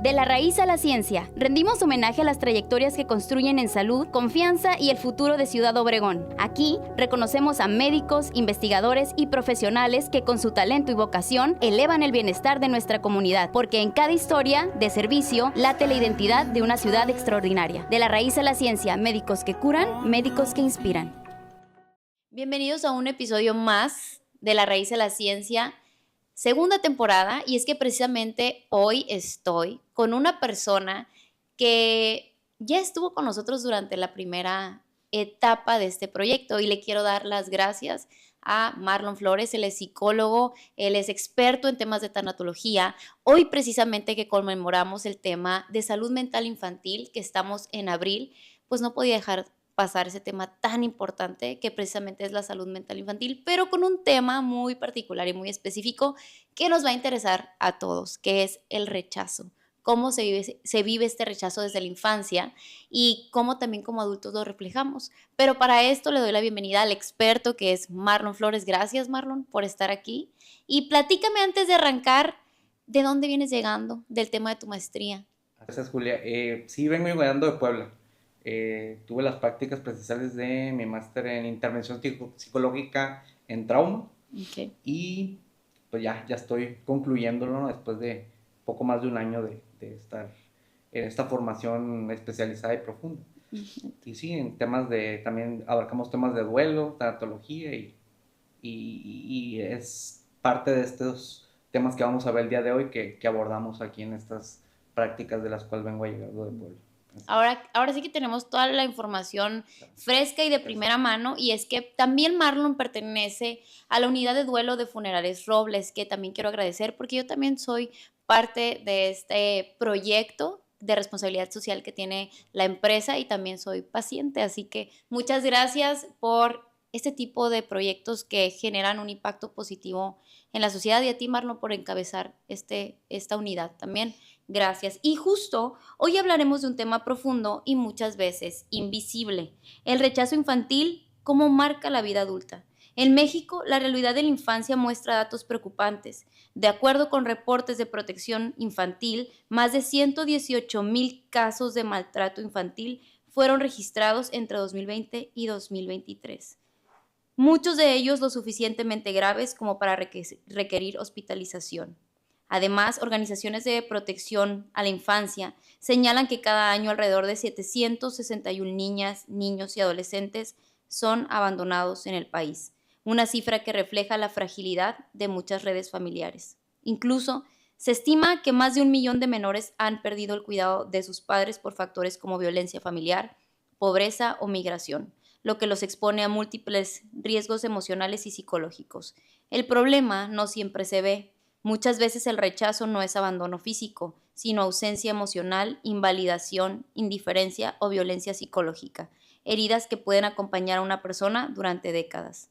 De la raíz a la ciencia, rendimos homenaje a las trayectorias que construyen en salud, confianza y el futuro de Ciudad Obregón. Aquí reconocemos a médicos, investigadores y profesionales que con su talento y vocación elevan el bienestar de nuestra comunidad, porque en cada historia de servicio late la identidad de una ciudad extraordinaria. De la raíz a la ciencia, médicos que curan, médicos que inspiran. Bienvenidos a un episodio más de La Raíz a la Ciencia, segunda temporada, y es que precisamente hoy estoy con una persona que ya estuvo con nosotros durante la primera etapa de este proyecto y le quiero dar las gracias a Marlon Flores. Él es psicólogo, él es experto en temas de tanatología. Hoy precisamente que conmemoramos el tema de salud mental infantil, que estamos en abril, pues no podía dejar pasar ese tema tan importante que precisamente es la salud mental infantil, pero con un tema muy particular y muy específico que nos va a interesar a todos, que es el rechazo. Cómo se vive este rechazo desde la infancia y cómo también como adultos lo reflejamos. Pero para esto le doy la bienvenida al experto que es Marlon Flores. Gracias, Marlon, por estar aquí. Y platícame antes de arrancar, ¿de dónde vienes llegando del tema de tu maestría? Gracias, Julia. Sí, vengo llegando de Puebla. Tuve las prácticas presenciales de mi máster en intervención psicológica en trauma. Okay. Y pues ya estoy concluyéndolo, ¿no? Después de poco más de un año de estar en esta formación especializada y profunda. Y sí, en temas también abarcamos temas de duelo, tanatología y es parte de estos temas que vamos a ver el día de hoy que abordamos aquí en estas prácticas de las cuales vengo llegando de Puebla. Ahora sí que tenemos toda la información fresca y de primera mano, y es que también Marlon pertenece a la unidad de duelo de Funerales Robles, que también quiero agradecer porque yo también soy parte de este proyecto de responsabilidad social que tiene la empresa y también soy paciente, así que muchas gracias por este tipo de proyectos que generan un impacto positivo en la sociedad, y a ti, Marlon, por encabezar esta unidad también. Gracias. Y justo hoy hablaremos de un tema profundo y muchas veces invisible: el rechazo infantil, cómo marca la vida adulta. En México, la realidad de la infancia muestra datos preocupantes. De acuerdo con reportes de protección infantil, más de 118,000 casos de maltrato infantil fueron registrados entre 2020 y 2023. Muchos de ellos lo suficientemente graves como para requerir hospitalización. Además, organizaciones de protección a la infancia señalan que cada año alrededor de 761 niñas, niños y adolescentes son abandonados en el país, una cifra que refleja la fragilidad de muchas redes familiares. Incluso, se estima que más de 1 millón de menores han perdido el cuidado de sus padres por factores como violencia familiar, pobreza o migración, lo que los expone a múltiples riesgos emocionales y psicológicos. El problema no siempre se ve. Muchas veces el rechazo no es abandono físico, sino ausencia emocional, invalidación, indiferencia o violencia psicológica, heridas que pueden acompañar a una persona durante décadas.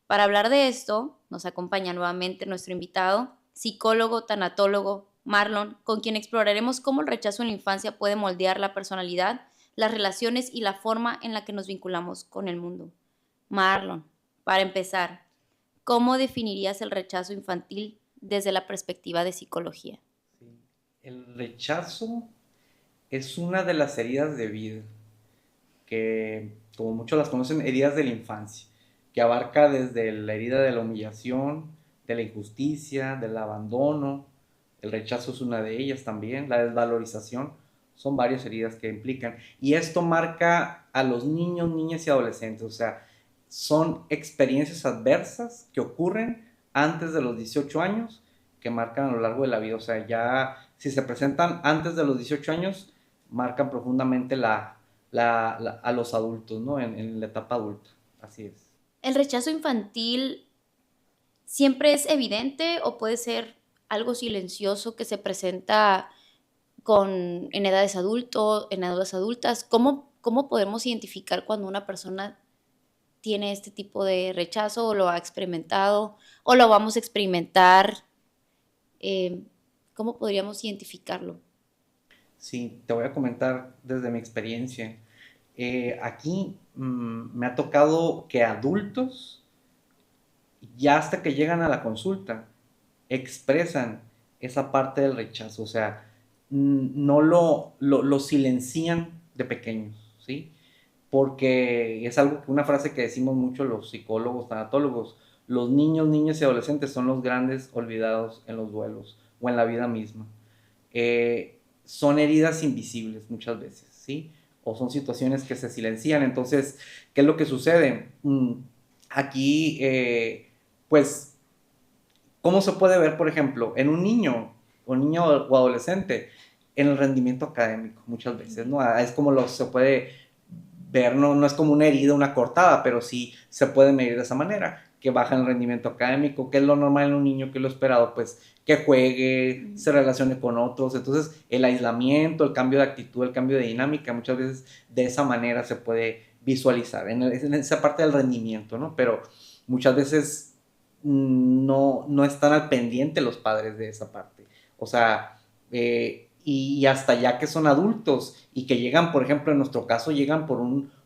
Para hablar de esto, nos acompaña nuevamente nuestro invitado, psicólogo, tanatólogo, Marlon, con quien exploraremos cómo el rechazo en la infancia puede moldear la personalidad, las relaciones y la forma en la que nos vinculamos con el mundo. Marlon, para empezar, ¿cómo definirías el rechazo infantil desde la perspectiva de psicología? Sí. El rechazo es una de las heridas de vida, que como muchos las conocen, heridas de la infancia, que abarca desde la herida de la humillación, de la injusticia, del abandono. El rechazo es una de ellas también, la desvalorización. Son varias heridas que implican. Y esto marca a los niños, niñas y adolescentes. O sea, son experiencias adversas que ocurren antes de los 18 años, que marcan a lo largo de la vida. O sea, ya si se presentan antes de los 18 años, marcan profundamente a los adultos, ¿no? En la etapa adulta. Así es. ¿El rechazo infantil siempre es evidente o puede ser algo silencioso que se presenta en edades adultas? ¿Cómo podemos identificar cuando una persona tiene este tipo de rechazo o lo ha experimentado o lo vamos a experimentar? ¿Cómo podríamos identificarlo? Sí, te voy a comentar desde mi experiencia. Aquí me ha tocado que adultos, ya hasta que llegan a la consulta, expresan esa parte del rechazo. O sea, no lo silencian de pequeños, ¿sí? Porque es algo que una frase que decimos mucho los psicólogos, tanatólogos, los niños, niñas y adolescentes son los grandes olvidados en los duelos o en la vida misma. Son heridas invisibles muchas veces, ¿sí? O son situaciones que se silencian. Entonces, ¿qué es lo que sucede? Aquí, pues, ¿cómo se puede ver, por ejemplo, en un niño o adolescente, en el rendimiento académico muchas veces, ¿no? Es como se puede ver, no es como una herida, una cortada, pero sí se puede medir de esa manera, que baja el rendimiento académico, que es lo normal en un niño, que es lo esperado, pues que juegue, se relacione con otros. Entonces el aislamiento, el cambio de actitud, el cambio de dinámica, muchas veces de esa manera se puede visualizar, en esa parte del rendimiento, ¿no? Pero muchas veces no están al pendiente los padres de esa parte. O sea, y hasta ya que son adultos y que llegan, por ejemplo, en nuestro caso, llegan por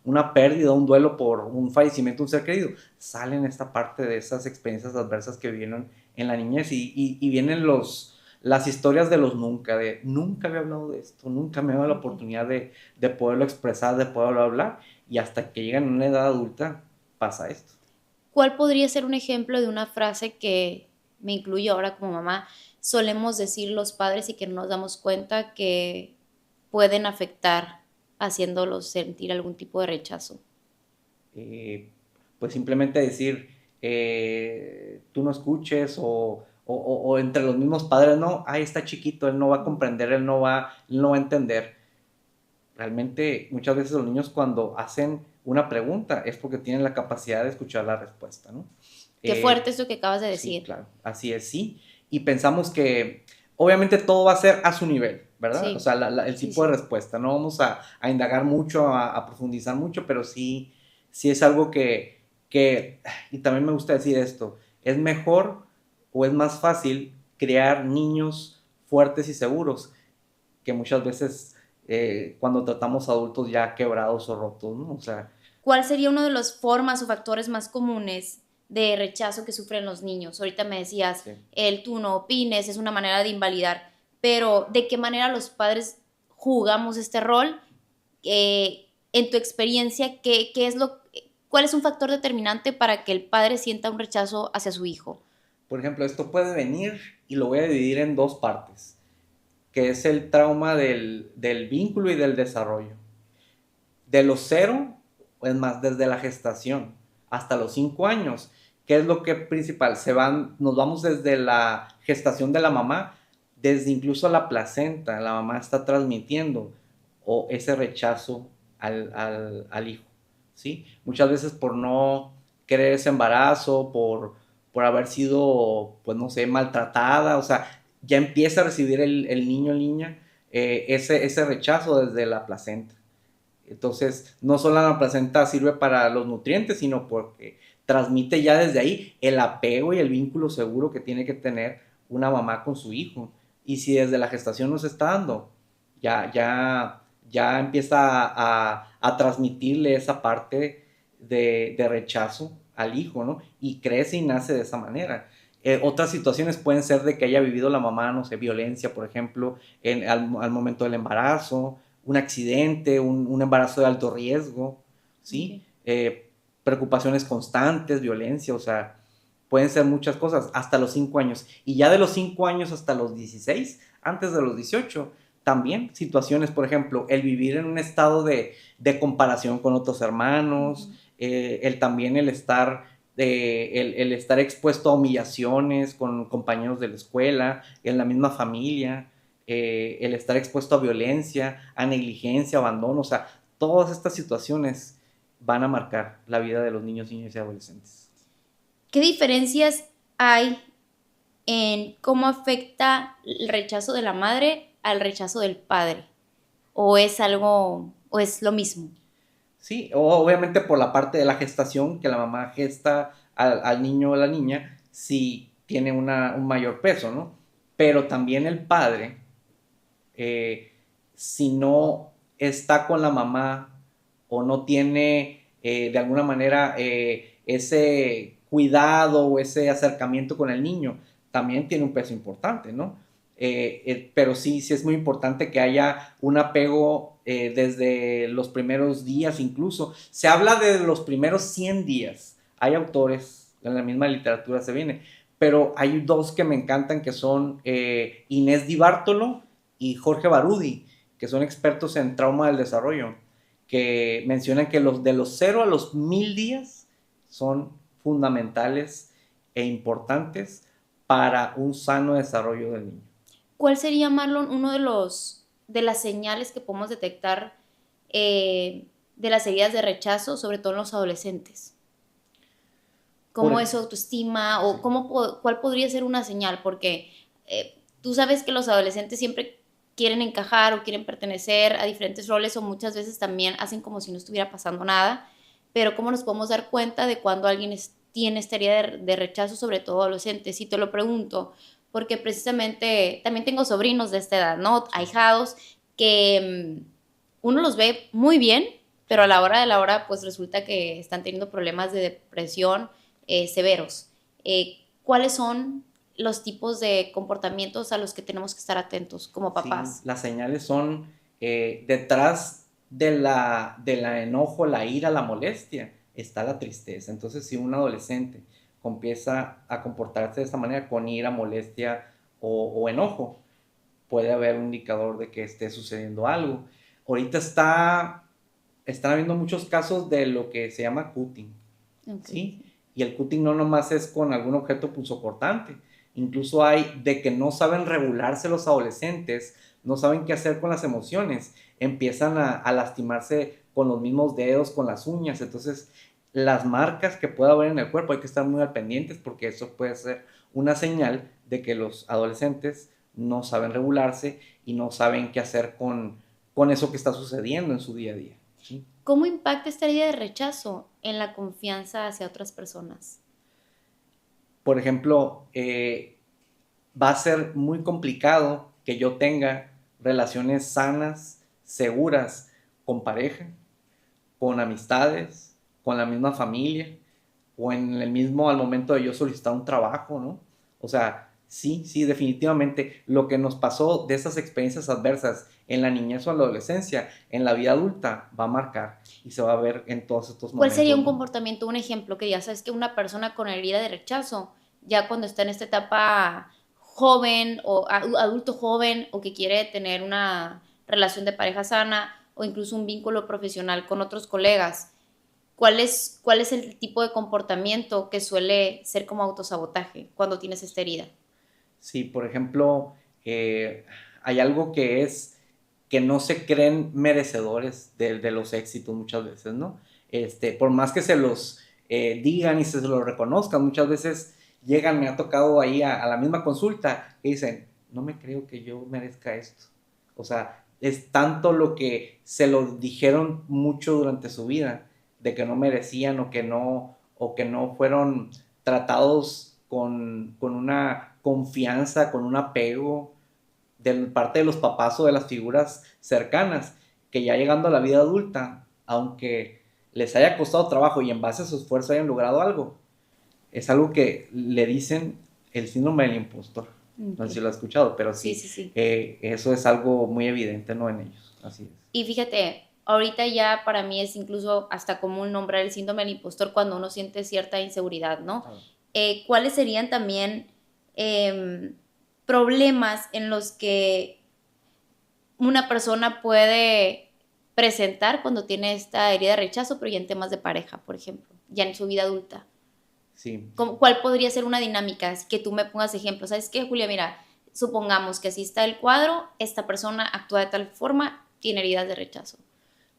una pérdida, un duelo por un fallecimiento de un ser querido, salen esta parte de esas experiencias adversas que vivieron en la niñez y vienen las historias de los nunca, de nunca había hablado de esto, nunca me he dado la oportunidad de poderlo expresar, de poderlo hablar, y hasta que llegan a una edad adulta pasa esto. ¿Cuál podría ser un ejemplo de una frase que me incluyo ahora como mamá? Solemos decir los padres y que no nos damos cuenta que pueden afectar haciéndolos sentir algún tipo de rechazo. Pues simplemente decir, tú no escuches o entre los mismos padres, no, ay, está chiquito, él no va a comprender, él no va a entender. Realmente muchas veces los niños cuando hacen una pregunta es porque tienen la capacidad de escuchar la respuesta, ¿no? Qué fuerte esto que acabas de Sí, decir. claro, así es, sí. Y pensamos que obviamente todo va a ser a su nivel, ¿verdad? O Sí, sea, el sí, tipo de sí. respuesta. No vamos a indagar mucho, a profundizar mucho, pero sí es algo y también me gusta decir esto, es mejor o es más fácil crear niños fuertes y seguros que muchas veces cuando tratamos a adultos ya quebrados o rotos, ¿no? O sea, ¿Cuál sería uno de las formas o factores más comunes de rechazo que sufren los niños? Ahorita me decías, sí. el tú no opines, es una manera de invalidar, pero ¿de qué manera los padres jugamos este rol? En tu experiencia, ¿cuál es un factor determinante para que el padre sienta un rechazo hacia su hijo? Por ejemplo, esto puede venir y lo voy a dividir en dos partes, que es el trauma del vínculo y del desarrollo. De los 0, es más, desde la gestación hasta los 5 años, ¿qué es lo que es principal? Nos vamos desde la gestación de la mamá, desde incluso la placenta, la mamá está transmitiendo ese rechazo al hijo, ¿sí? Muchas veces por no querer ese embarazo, por haber sido, pues no sé, maltratada, o sea, ya empieza a recibir el niño o niña ese rechazo desde la placenta. Entonces, no solo la placenta sirve para los nutrientes, sino porque transmite ya desde ahí el apego y el vínculo seguro que tiene que tener una mamá con su hijo. Y si desde la gestación no se está dando, ya empieza a transmitirle esa parte de rechazo al hijo, ¿no? Y crece y nace de esa manera. Otras situaciones pueden ser de que haya vivido la mamá, no sé, violencia, por ejemplo, al momento del embarazo, un accidente, un embarazo de alto riesgo, ¿sí? Okay. Preocupaciones constantes, violencia, o sea, pueden ser muchas cosas, hasta los 5 años. Y ya de los 5 años hasta los 16, antes de los 18, también situaciones, por ejemplo, el vivir en un estado de comparación con otros hermanos, también el estar expuesto a humillaciones con compañeros de la escuela, en la misma familia, el estar expuesto a violencia, a negligencia, abandono, o sea, todas estas situaciones van a marcar la vida de los niños, niñas y adolescentes. ¿Qué diferencias hay en cómo afecta el rechazo de la madre al rechazo del padre? ¿O es algo, o es lo mismo? Sí, obviamente por la parte de la gestación, que la mamá gesta al niño o a la niña, sí tiene un mayor peso, ¿no? Pero también el padre, eh, si no está con la mamá o no tiene de alguna manera ese cuidado o ese acercamiento con el niño, también tiene un peso importante, ¿no? pero sí, sí es muy importante que haya un apego desde los primeros días incluso. Se habla de los primeros 100 días. Hay autores, en la misma literatura se viene, pero hay dos que me encantan que son Inés Di Bartolo y Jorge Barudi, que son expertos en trauma del desarrollo, que mencionan que los de los 0 a los 1000 días son fundamentales e importantes para un sano desarrollo del niño. ¿Cuál sería, Marlon, uno de las señales que podemos detectar de las heridas de rechazo, sobre todo en los adolescentes? ¿Cómo es su autoestima? ¿O cuál podría ser una señal? Porque tú sabes que los adolescentes siempre quieren encajar o quieren pertenecer a diferentes roles, o muchas veces también hacen como si no estuviera pasando nada, pero ¿cómo nos podemos dar cuenta de cuando alguien tiene esta herida de rechazo, sobre todo adolescentes? Y te lo pregunto porque precisamente también tengo sobrinos de esta edad, ¿no? Ahijados, que uno los ve muy bien, pero a la hora de la hora pues resulta que están teniendo problemas de depresión severos. ¿Cuáles son los tipos de comportamientos a los que tenemos que estar atentos como papás? Sí, las señales son detrás de la enojo, la ira, la molestia, está la tristeza. Entonces, si un adolescente empieza a comportarse de esta manera con ira, molestia o enojo, puede haber un indicador de que esté sucediendo algo. Ahorita están habiendo muchos casos de lo que se llama cutting, Okay. ¿sí? Y el cutting no nomás es con algún objeto punzocortante. Incluso hay de que no saben regularse los adolescentes, no saben qué hacer con las emociones, empiezan a lastimarse con los mismos dedos, con las uñas. Entonces, las marcas que pueda haber en el cuerpo hay que estar muy al pendientes porque eso puede ser una señal de que los adolescentes no saben regularse y no saben qué hacer con eso que está sucediendo en su día a día, ¿sí? ¿Cómo impacta esta herida de rechazo en la confianza hacia otras personas? Por ejemplo, va a ser muy complicado que yo tenga relaciones sanas, seguras, con pareja, con amistades, con la misma familia, o en el mismo al momento de yo solicitar un trabajo, ¿no? O sea, sí, sí, definitivamente lo que nos pasó de esas experiencias adversas en la niñez o en la adolescencia, en la vida adulta, va a marcar y se va a ver en todos estos ¿Cuál momentos, sería un ¿no? comportamiento, un ejemplo que ya sabes que una persona con herida de rechazo, ya cuando está en esta etapa joven o adulto joven o que quiere tener una relación de pareja sana o incluso un vínculo profesional con otros colegas, cuál es el tipo de comportamiento que suele ser como autosabotaje cuando tienes esta herida? Sí, por ejemplo, hay algo que es que no se creen merecedores de los éxitos muchas veces, ¿no? Por más que se los digan y se los reconozcan, muchas veces llegan, me ha tocado ahí a la misma consulta, y dicen, no me creo que yo merezca esto. O sea, es tanto lo que se lo dijeron mucho durante su vida, de que no merecían o que no fueron tratados con una confianza, con un apego de parte de los papás o de las figuras cercanas, que ya llegando a la vida adulta, aunque les haya costado trabajo y en base a su esfuerzo hayan logrado algo, es algo que le dicen el síndrome del impostor. No sé si lo has escuchado, pero sí, Sí, sí, sí. Eso es algo muy evidente, ¿no? En ellos, así es. Y fíjate, ahorita ya para mí es incluso hasta común nombrar el síndrome del impostor cuando uno siente cierta inseguridad, ¿no? Ah. ¿Cuáles serían también problemas en los que una persona puede presentar cuando tiene esta herida de rechazo, pero ya en temas de pareja, por ejemplo, ya en su vida adulta? Sí. ¿Cuál podría ser una dinámica? Así que tú me pongas ejemplos. ¿Sabes qué, Julia? Mira, supongamos que así está el cuadro, esta persona actúa de tal forma, tiene heridas de rechazo.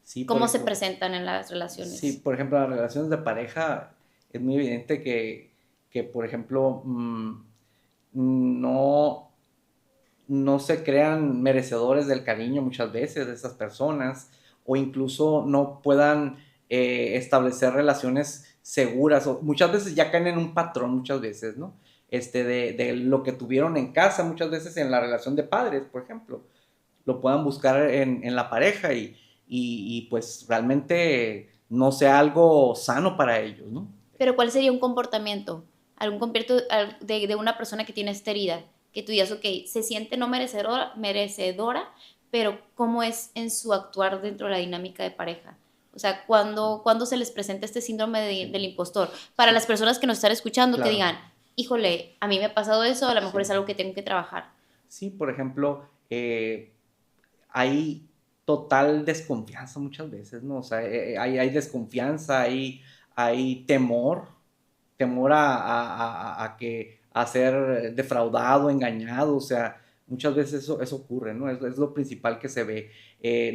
Sí, ¿Cómo se presentan en las relaciones? Sí, por ejemplo, las relaciones de pareja es muy evidente que por ejemplo, no, no se crean merecedores del cariño muchas veces de esas personas o incluso no puedan establecer relaciones seguras o muchas veces ya caen en un patrón muchas veces, ¿no? De lo que tuvieron en casa, muchas veces en la relación de padres, por ejemplo, lo puedan buscar en la pareja y pues realmente no sea algo sano para ellos, ¿no? Pero ¿cuál sería un comportamiento? ¿Algún comportamiento de una persona que tiene esta herida? que tú digas, ok, se siente no merecedora, pero ¿cómo es en su actuar dentro de la dinámica de pareja? O sea, ¿cuándo se les presenta este síndrome del impostor? Para las personas que nos están escuchando, que Claro. digan, híjole, a mí me ha pasado eso, a lo mejor Sí. es algo que tengo que trabajar. Sí, por ejemplo, hay total desconfianza muchas veces, ¿no? O sea, hay desconfianza, hay temor a ser defraudado, engañado, o sea, muchas veces eso ocurre, ¿no? Es lo principal que se ve.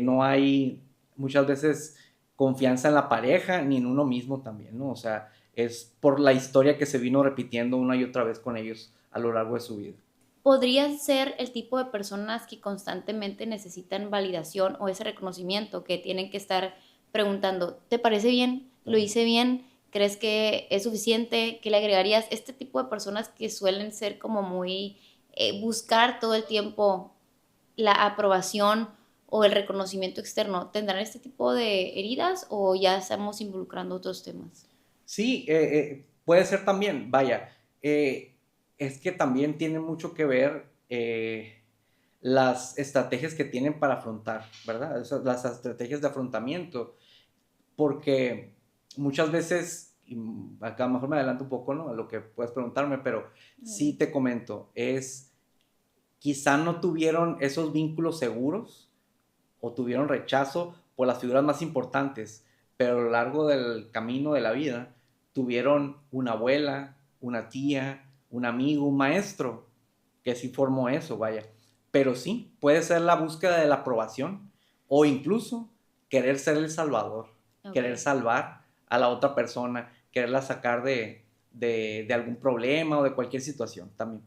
No hay muchas veces confianza en la pareja ni en uno mismo también, ¿no? O sea, es por la historia que se vino repitiendo una y otra vez con ellos a lo largo de su vida. ¿Podrían ser el tipo de personas que constantemente necesitan validación o ese reconocimiento, que tienen que estar preguntando, ¿te parece bien? ¿Lo hice bien? ¿Crees que es suficiente? ¿Qué le agregarías? Este tipo de personas que suelen ser como muy buscar todo el tiempo la aprobación o el reconocimiento externo, ¿tendrán este tipo de heridas o ya estamos involucrando otros temas? Sí, puede ser también, vaya, es que también tiene mucho que ver las estrategias que tienen para afrontar, ¿verdad? Las estrategias de afrontamiento, porque muchas veces, y acá mejor me adelanto un poco, ¿no? A lo que puedes preguntarme, pero sí te comento, quizá no tuvieron esos vínculos seguros o tuvieron rechazo por las figuras más importantes, pero a lo largo del camino de la vida tuvieron una abuela, una tía, un amigo, un maestro, que sí formó eso, vaya. Pero sí, puede ser la búsqueda de la aprobación o incluso querer ser el salvador, querer Ok. salvar a la otra persona, quererla sacar de algún problema o de cualquier situación también.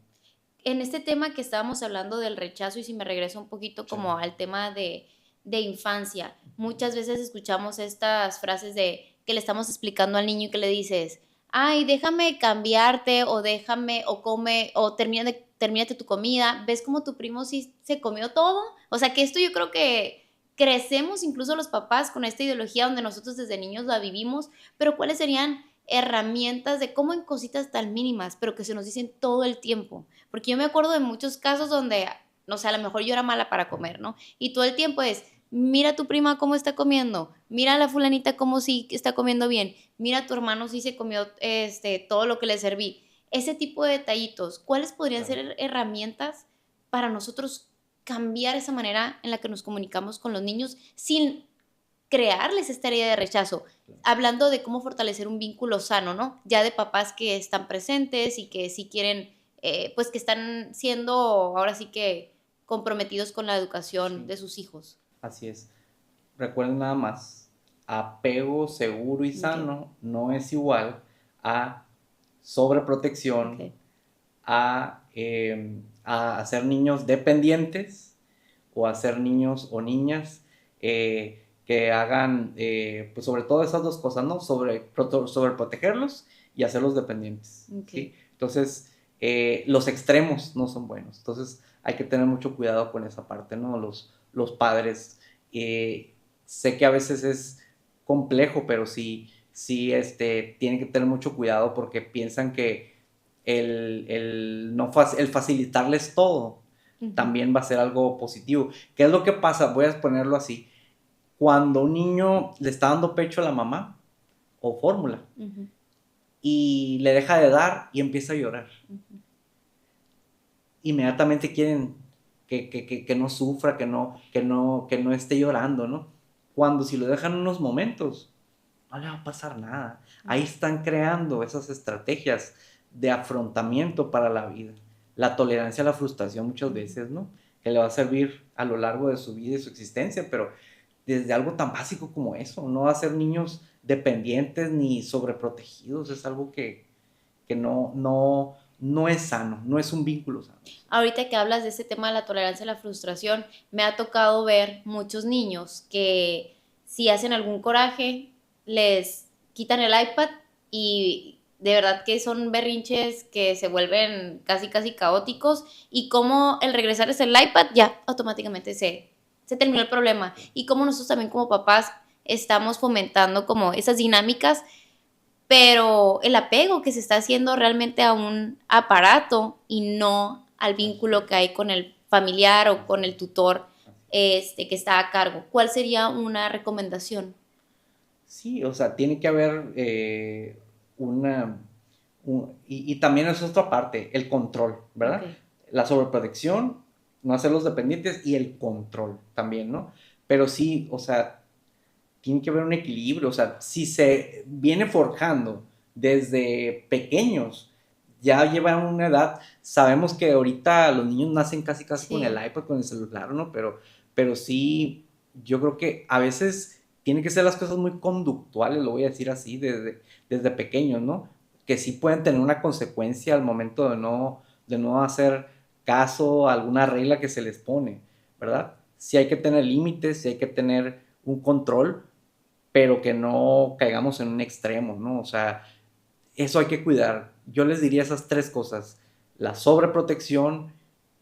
En este tema que estábamos hablando del rechazo, y si me regreso un poquito Sí. como al tema de infancia, muchas veces escuchamos estas frases de que le estamos explicando al niño y que le dices, ay, déjame cambiarte o déjame o come o termínate tu comida, ves como tu primo sí se comió todo, o sea que esto yo creo que crecemos incluso los papás con esta ideología donde nosotros desde niños la vivimos, pero ¿cuáles serían herramientas de cómo en cositas tan mínimas, pero que se nos dicen todo el tiempo? Porque yo me acuerdo de muchos casos donde, no sé, a lo mejor yo era mala para comer, ¿no? Y todo el tiempo es, mira a tu prima cómo está comiendo, mira a la fulanita cómo sí está comiendo bien, mira a tu hermano sí se comió todo lo que le serví. Ese tipo de detallitos, ¿cuáles podrían Claro. ser herramientas para nosotros cambiar esa manera en la que nos comunicamos con los niños sin crearles esta herida de rechazo? Hablando de cómo fortalecer un vínculo sano, ¿no? Ya de papás que están presentes y que sí quieren, pues que están siendo ahora sí que comprometidos con la educación Sí, de sus hijos. así es. Recuerden nada más, apego seguro y Ok, sano no es igual a sobreprotección, ok. a hacer niños dependientes o a ser niños o niñas que hagan, pues sobre todo esas dos cosas, ¿no? Sobreprotegerlos y hacerlos dependientes, Ok. ¿sí? Entonces, los extremos no son buenos. Entonces, hay que tener mucho cuidado con esa parte, ¿no? Los padres. eh, Sé que a veces es complejo, pero sí tienen que tener mucho cuidado porque piensan que el facilitarles todo Ujú, también va a ser algo positivo. ¿Qué es lo que pasa? Voy a ponerlo así. Cuando un niño le está dando pecho a la mamá o fórmula ujú, y le deja de dar y empieza a llorar, ujú. inmediatamente quieren que no sufra, que no esté llorando, ¿no? Cuando si lo dejan unos momentos, no le va a pasar nada. Ahí están creando esas estrategias de afrontamiento para la vida. La tolerancia a la frustración muchas Ujú. veces, ¿no? Que le va a servir a lo largo de su vida y su existencia, pero desde algo tan básico como eso, no va a ser niños dependientes ni sobreprotegidos, es algo que no es sano, no es un vínculo sano. Ahorita que hablas de ese tema de la tolerancia a la frustración, me ha tocado ver muchos niños que si hacen algún coraje, les quitan el iPad y de verdad que son berrinches que se vuelven casi casi caóticos y como el regresar es el iPad ya automáticamente se terminó el problema y como nosotros también como papás estamos fomentando como esas dinámicas, pero el apego que se está haciendo realmente a un aparato y no al vínculo que hay con el familiar o con el tutor que está a cargo. ¿Cuál sería una recomendación? Sí, o sea, tiene que haber una... y también es otra parte, el control, ¿verdad? Ok. La sobreprotección, no hacerlos dependientes y el control también, ¿no? Pero sí, o sea, tiene que haber un equilibrio, o sea, si se viene forjando desde pequeños, ya llevan una edad, sabemos que ahorita los niños nacen casi casi con el Sí. iPad, con el celular, ¿no? Pero sí, yo creo que a veces tienen que ser las cosas muy conductuales, lo voy a decir así, desde pequeños, ¿no? Que sí pueden tener una consecuencia al momento de no hacer caso a alguna regla que se les pone, ¿verdad? Sí hay que tener límites, sí hay que tener un control, pero que no caigamos en un extremo, ¿no? O sea, eso hay que cuidar. Yo les diría esas tres cosas: la sobreprotección,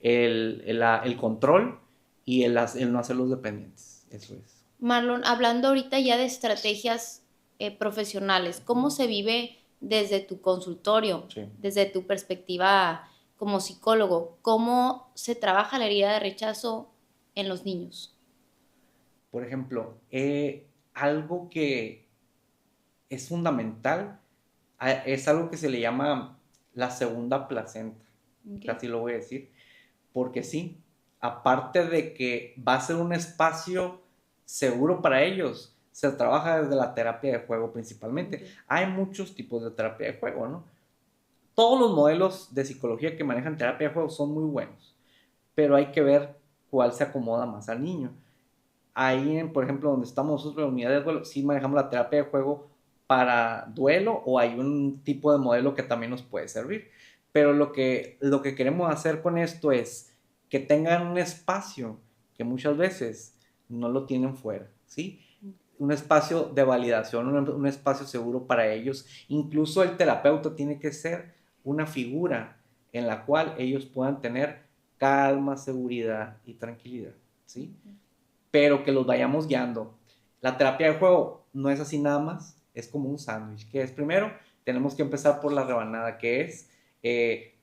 el control y el no hacerlos dependientes. Eso es. Marlon, hablando ahorita ya de estrategias profesionales, ¿cómo se vive desde tu consultorio, Sí. desde tu perspectiva como psicólogo? ¿Cómo se trabaja la herida de rechazo en los niños? Por ejemplo, algo que es fundamental es algo que se le llama la segunda placenta, Okay. así lo voy a decir, porque sí, aparte de que va a ser un espacio seguro para ellos, se trabaja desde la terapia de juego principalmente. Okay. Hay muchos tipos de terapia de juego, ¿no? Todos los modelos de psicología que manejan terapia de juego son muy buenos, pero hay que ver cuál se acomoda más al niño. Ahí, por ejemplo, donde estamos nosotros, en la unidad de duelo, sí manejamos la terapia de juego para duelo, o hay un tipo de modelo que también nos puede servir. Pero lo que queremos hacer con esto es que tengan un espacio que muchas veces no lo tienen fuera, ¿sí? Un espacio de validación, un espacio seguro para ellos. Incluso el terapeuta tiene que ser una figura en la cual ellos puedan tener calma, seguridad y tranquilidad, ¿sí? Pero que los vayamos guiando. La terapia de juego no es así nada más, es como un sándwich, que es primero, tenemos que empezar por la rebanada, que es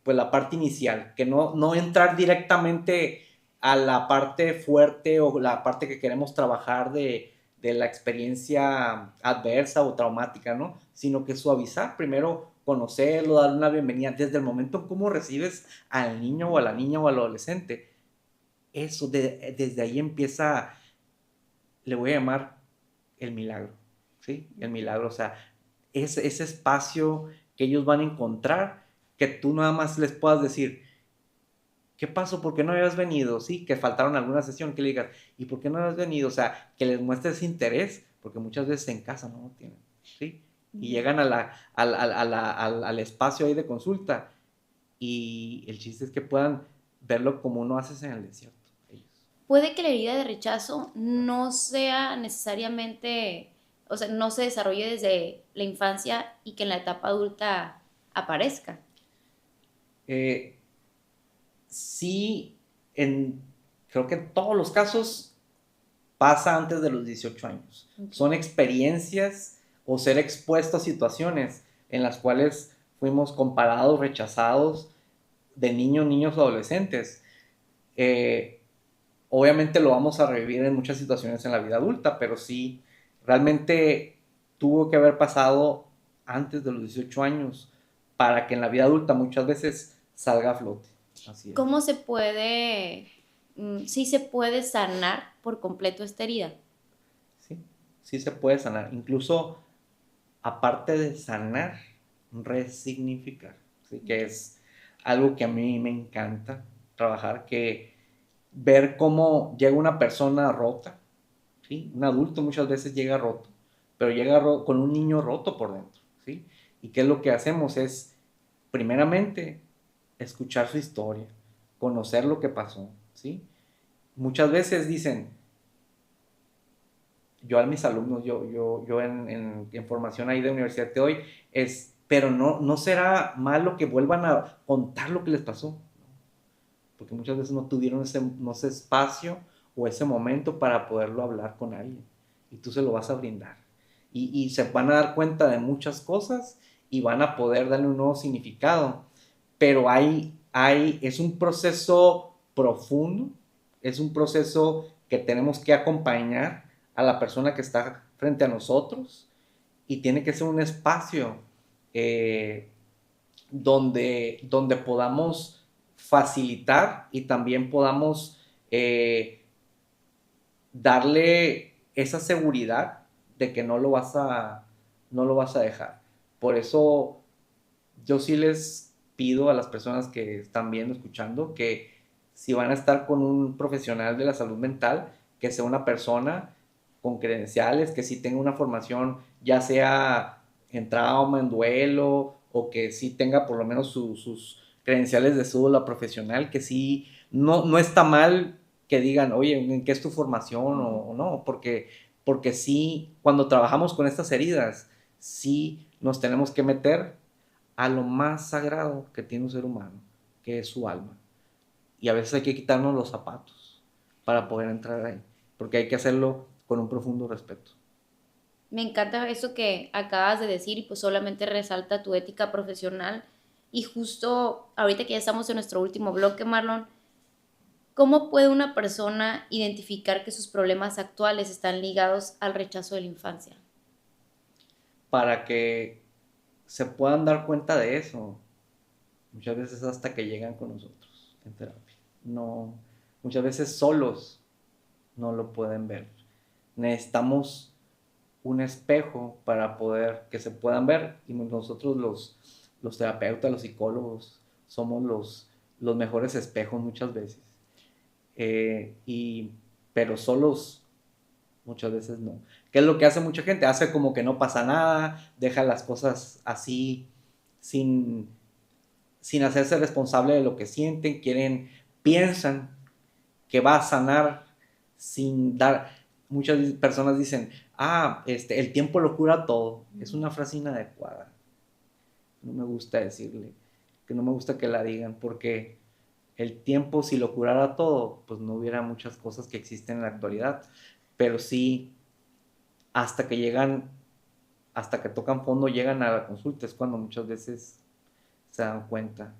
pues la parte inicial, que no entrar directamente a la parte fuerte o la parte que queremos trabajar de la experiencia adversa o traumática, ¿no? Sino que suavizar, primero conocerlo, darle una bienvenida, desde el momento en cómo recibes al niño o a la niña o al adolescente. Eso, desde ahí empieza, le voy a llamar el milagro, ¿sí? El milagro, o sea, es ese espacio que ellos van a encontrar, que tú nada más les puedas decir, ¿qué pasó? ¿Por qué no habías venido? Sí, que faltaron alguna sesión, que le digas, ¿y por qué no habías venido? O sea, que les muestres interés, porque muchas veces en casa no lo tienen, ¿sí? Y llegan al espacio ahí de consulta, y el chiste es que puedan verlo como uno hace en el desierto. Ellos. Puede que la herida de rechazo no sea necesariamente, o sea, no se desarrolle desde la infancia y que en la etapa adulta aparezca. Eh, sí, creo que en todos los casos pasa antes de los 18 años. Okay. Son experiencias o ser expuesto a situaciones en las cuales fuimos comparados, rechazados de niños, niños o adolescentes. Eh, Obviamente lo vamos a revivir en muchas situaciones en la vida adulta, pero sí, realmente tuvo que haber pasado antes de los 18 años para que en la vida adulta muchas veces salga a flote. Así es. ¿Cómo se puede, sí se puede sanar por completo esta herida? Sí, sí se puede sanar. Incluso, aparte de sanar, resignificar. ¿Sí? Que Okay. es algo que a mí me encanta trabajar, que ver cómo llega una persona rota, ¿sí? Un adulto muchas veces llega roto, pero llega con un niño roto por dentro, ¿sí? Y qué es lo que hacemos es, primeramente, escuchar su historia, conocer lo que pasó, ¿sí? Muchas veces dicen, yo a mis alumnos, yo en formación ahí de universidad te doy, pero no será malo que vuelvan a contar lo que les pasó, porque muchas veces no tuvieron ese espacio o ese momento para poderlo hablar con alguien, y tú se lo vas a brindar. Y se van a dar cuenta de muchas cosas y van a poder darle un nuevo significado, pero hay es un proceso profundo, es un proceso que tenemos que acompañar a la persona que está frente a nosotros y tiene que ser un espacio donde podamos facilitar y también podamos darle esa seguridad de que no lo vas a dejar. Por eso yo sí les pido a las personas que están viendo, escuchando, que si van a estar con un profesional de la salud mental, que sea una persona con credenciales, que sí tenga una formación, ya sea en trauma, en duelo, o que sí tenga por lo menos sus credenciales de cédula profesional, que sí, no está mal que digan, oye, ¿en qué es tu formación o no? Porque sí, cuando trabajamos con estas heridas, sí nos tenemos que meter a lo más sagrado que tiene un ser humano, que es su alma. Y a veces hay que quitarnos los zapatos para poder entrar ahí, porque hay que hacerlo con un profundo respeto. Me encanta eso que acabas de decir y pues solamente resalta tu ética profesional. Y justo ahorita que ya estamos en nuestro último bloque, Marlon, ¿cómo puede una persona identificar que sus problemas actuales están ligados al rechazo de la infancia? Para que se puedan dar cuenta de eso, muchas veces hasta que llegan con nosotros en terapia. No, muchas veces solos no lo pueden ver. Necesitamos un espejo para poder que se puedan ver y nosotros los terapeutas, los psicólogos, somos los mejores espejos muchas veces. Pero solos muchas veces no. ¿Qué es lo que hace mucha gente? Hace como que no pasa nada, deja las cosas así sin, sin hacerse responsable de lo que sienten, piensan que va a sanar sin dar. Muchas personas dicen, el tiempo lo cura todo. Es una frase inadecuada. No me gusta decirle, que no me gusta que la digan, porque el tiempo, si lo curara todo, pues no hubiera muchas cosas que existen en la actualidad. Pero sí, hasta que llegan, hasta que tocan fondo, llegan a la consulta, es cuando muchas veces se dan cuenta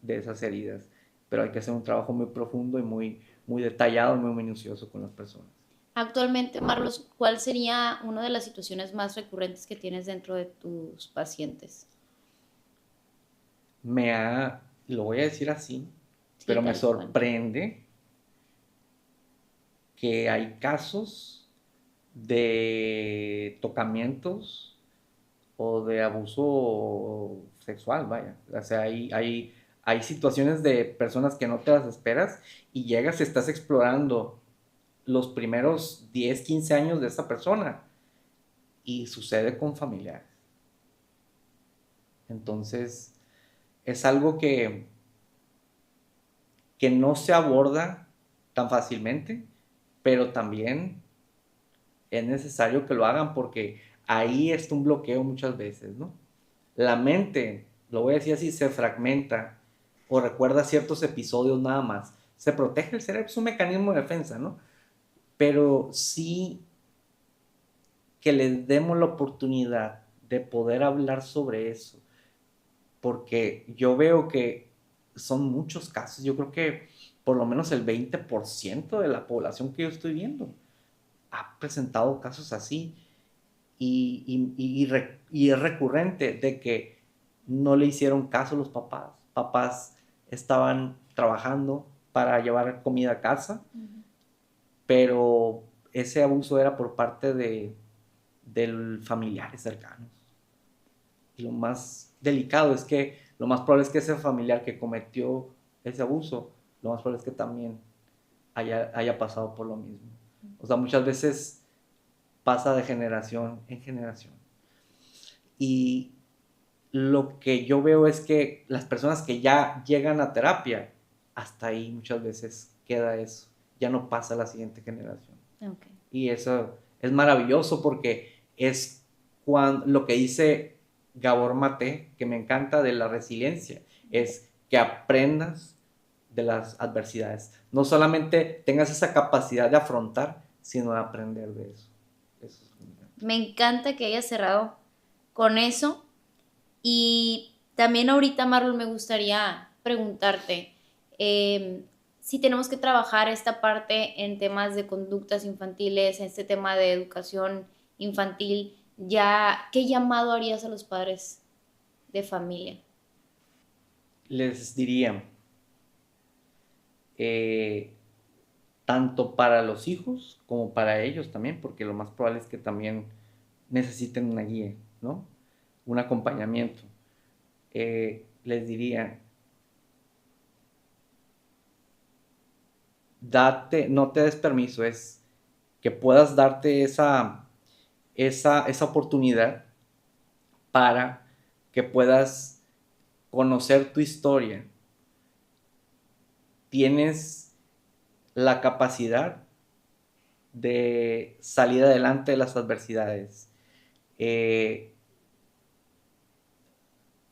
de esas heridas. Pero hay que hacer un trabajo muy profundo y muy detallado y muy minucioso con las personas. Actualmente, Marlos, ¿cuál sería una de las situaciones más recurrentes que tienes dentro de tus pacientes? Lo voy a decir así, Sí, pero me tal cual. sorprende que hay casos de tocamientos o de abuso sexual, vaya. O sea, hay situaciones de personas que no te las esperas y llegas y estás explorando los primeros 10 15 años de esa persona y sucede con familiares. Entonces, es algo que no se aborda tan fácilmente, pero también es necesario que lo hagan porque ahí está un bloqueo muchas veces, ¿no? La mente, lo voy a decir así, se fragmenta o recuerda ciertos episodios nada más. Se protege el cerebro, es un mecanismo de defensa, ¿no? Pero sí que les demos la oportunidad de poder hablar sobre eso, porque yo veo que son muchos casos, yo creo que por lo menos el 20% de la población que yo estoy viendo ha presentado casos así y es recurrente de que no le hicieron caso a los papás. Papás estaban trabajando para llevar comida a casa, pero ese abuso era por parte de familiares cercanos. Y lo más delicado es que lo más probable es que ese familiar que cometió ese abuso, lo más probable es que también haya pasado por lo mismo. O sea, muchas veces pasa de generación en generación. Y lo que yo veo es que las personas que ya llegan a terapia, hasta ahí muchas veces queda eso, ya no pasa a la siguiente generación. Okay. Y eso es maravilloso porque es lo que dice Gabor Maté, que me encanta de la resiliencia, es que aprendas de las adversidades. No solamente tengas esa capacidad de afrontar, sino de aprender de eso. Eso es Me encanta que hayas cerrado con eso. Y también ahorita, Marlon, me gustaría preguntarte si tenemos que trabajar esta parte en temas de conductas infantiles, en este tema de educación infantil, ya, ¿qué llamado harías a los padres de familia? Les diría, eh, tanto para los hijos como para ellos también, porque lo más probable es que también necesiten una guía, ¿no? Un acompañamiento. Les diría, no te des permiso, es que puedas darte esa oportunidad para que puedas conocer tu historia. Tienes la capacidad de salir adelante de las adversidades.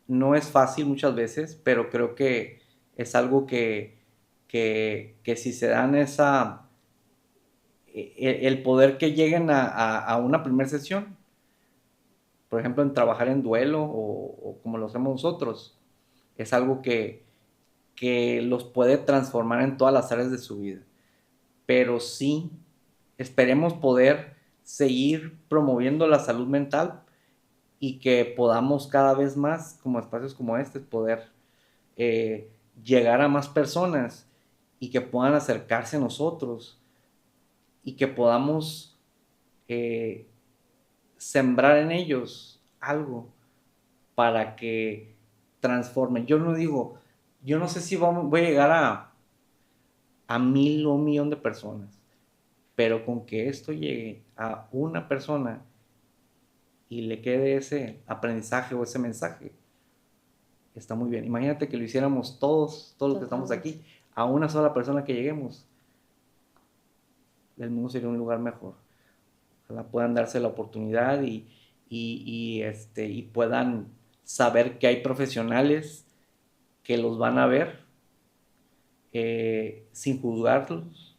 No es fácil muchas veces, pero creo que es algo que si se dan el poder que lleguen a una primera sesión, por ejemplo, en trabajar en duelo o como lo hacemos nosotros, es algo que los puede transformar en todas las áreas de su vida. Pero sí, esperemos poder seguir promoviendo la salud mental y que podamos cada vez más, como espacios como este, poder llegar a más personas y que puedan acercarse a nosotros y que podamos sembrar en ellos algo para que transformen. Yo no digo, yo no sé si voy a llegar a 1000 o 1,000,000 de personas, pero con que esto llegue a una persona y le quede ese aprendizaje o ese mensaje, está muy bien. Imagínate que lo hiciéramos todos los que estamos aquí, a una sola persona que lleguemos, el mundo sería un lugar mejor. Ojalá puedan darse la oportunidad y puedan saber que hay profesionales que los van a ver sin juzgarlos,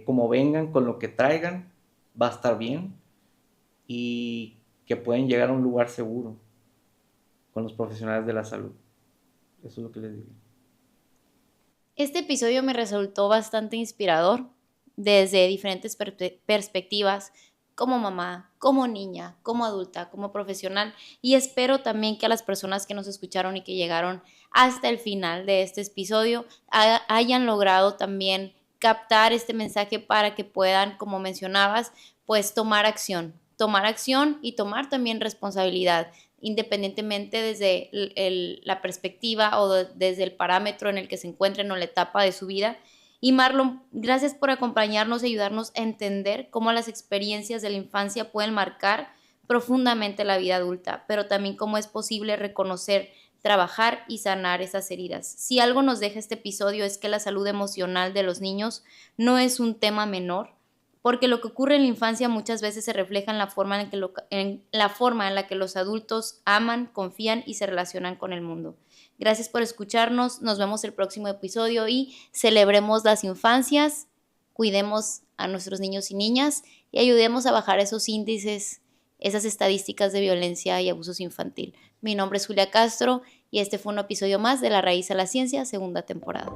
como vengan, con lo que traigan, va a estar bien y que pueden llegar a un lugar seguro con los profesionales de la salud. Eso es lo que les digo. Este episodio me resultó bastante inspirador desde diferentes perspectivas, como mamá, como niña, como adulta, como profesional, y espero también que a las personas que nos escucharon y que llegaron hasta el final de este episodio hayan logrado también captar este mensaje para que puedan, como mencionabas, pues tomar acción y tomar también responsabilidad, independientemente desde la perspectiva o desde el parámetro en el que se encuentren o la etapa de su vida. Y Marlon, gracias por acompañarnos y ayudarnos a entender cómo las experiencias de la infancia pueden marcar profundamente la vida adulta, pero también cómo es posible reconocer, trabajar y sanar esas heridas. Si algo nos deja este episodio es que la salud emocional de los niños no es un tema menor, porque lo que ocurre en la infancia muchas veces se refleja en la forma en la que los adultos aman, confían y se relacionan con el mundo. Gracias por escucharnos, nos vemos el próximo episodio y celebremos las infancias, cuidemos a nuestros niños y niñas y ayudemos a bajar esos índices, esas estadísticas de violencia y abusos infantil. Mi nombre es Julia Castro y este fue un episodio más de La Raíz a la Ciencia, segunda temporada.